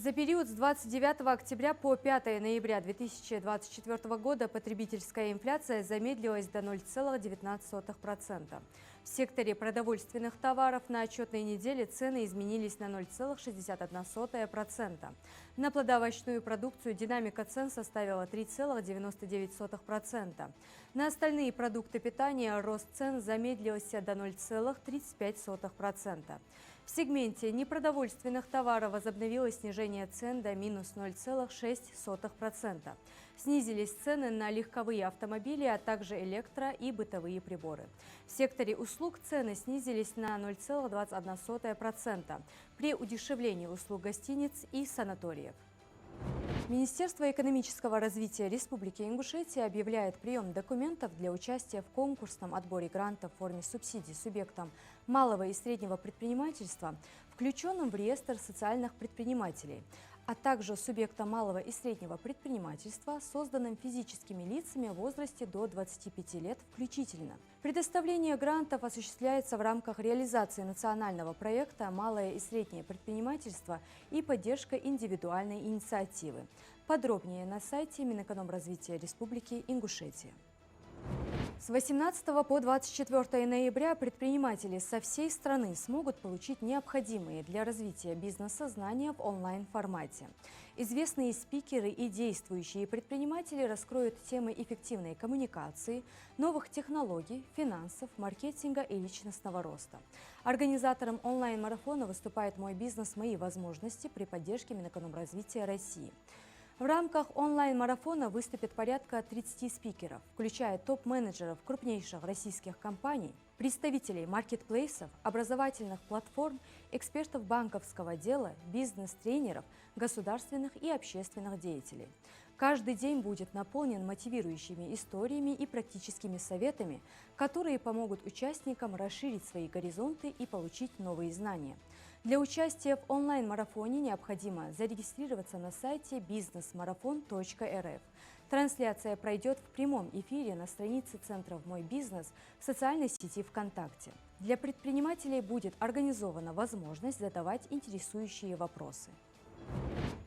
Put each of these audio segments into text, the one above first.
За период с 29 октября по 5 ноября 2024 года потребительская инфляция замедлилась до 0,19%. В секторе продовольственных товаров на отчетной неделе цены изменились на 0,61%. На плодоовощную продукцию динамика цен составила 3,99%. На остальные продукты питания рост цен замедлился до 0,35%. В сегменте непродовольственных товаров возобновилось снижение цен до минус 0,6%. Снизились цены на легковые автомобили, а также электро- и бытовые приборы. В секторе услуг цены снизились на 0,21% при удешевлении услуг гостиниц и санаториев. Министерство экономического развития Республики Ингушетия объявляет прием документов для участия в конкурсном отборе грантов в форме субсидий субъектам малого и среднего предпринимательства, включенным в реестр социальных предпринимателей, а также субъектам малого и среднего предпринимательства, созданным физическими лицами в возрасте до 25 лет включительно. Предоставление грантов осуществляется в рамках реализации национального проекта «Малое и среднее предпринимательство» и поддержка индивидуальной инициативы. Подробнее на сайте Минэкономразвития Республики Ингушетия. С 18 по 24 ноября предприниматели со всей страны смогут получить необходимые для развития бизнеса знания в онлайн-формате. Известные спикеры и действующие предприниматели раскроют темы эффективной коммуникации, новых технологий, финансов, маркетинга и личностного роста. Организатором онлайн-марафона выступает «Мой бизнес. Мои возможности» при поддержке Минэкономразвития России. В рамках онлайн-марафона выступит порядка 30 спикеров, включая топ-менеджеров крупнейших российских компаний, представителей маркетплейсов, образовательных платформ, экспертов банковского дела, бизнес-тренеров, государственных и общественных деятелей. Каждый день будет наполнен мотивирующими историями и практическими советами, которые помогут участникам расширить свои горизонты и получить новые знания. Для участия в онлайн-марафоне необходимо зарегистрироваться на сайте businessmarathon.rf. Трансляция пройдет в прямом эфире на странице центров «Мой бизнес» в социальной сети ВКонтакте. Для предпринимателей будет организована возможность задавать интересующие вопросы.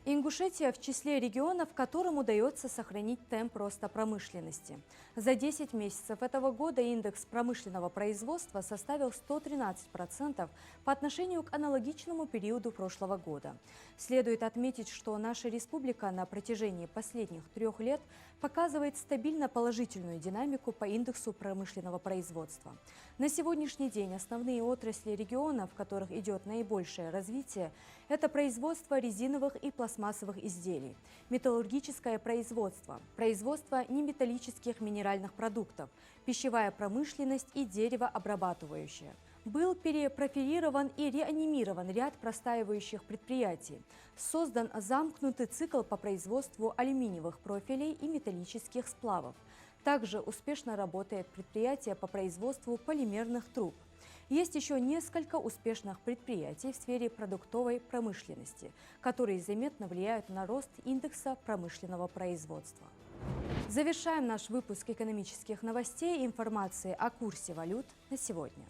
Ингушетия в числе регионов, которым удается сохранить темп роста промышленности. За 10 месяцев этого года индекс промышленного производства составил 113% по отношению к аналогичному периоду прошлого года. Следует отметить, что наша республика на протяжении последних 3 лет показывает стабильно положительную динамику по индексу промышленного производства. На сегодняшний день основные отрасли региона, в которых идет наибольшее развитие, это производство резиновых и пластмассовых изделий, металлургическое производство, производство неметаллических минеральных продуктов, пищевая промышленность и деревообрабатывающая. Был перепрофилирован и реанимирован ряд простаивающих предприятий. Создан замкнутый цикл по производству алюминиевых профилей и металлических сплавов. Также успешно работает предприятие по производству полимерных труб. Есть еще несколько успешных предприятий в сфере продуктовой промышленности, которые заметно влияют на рост индекса промышленного производства. Завершаем наш выпуск экономических новостей и информации о курсе валют на сегодня.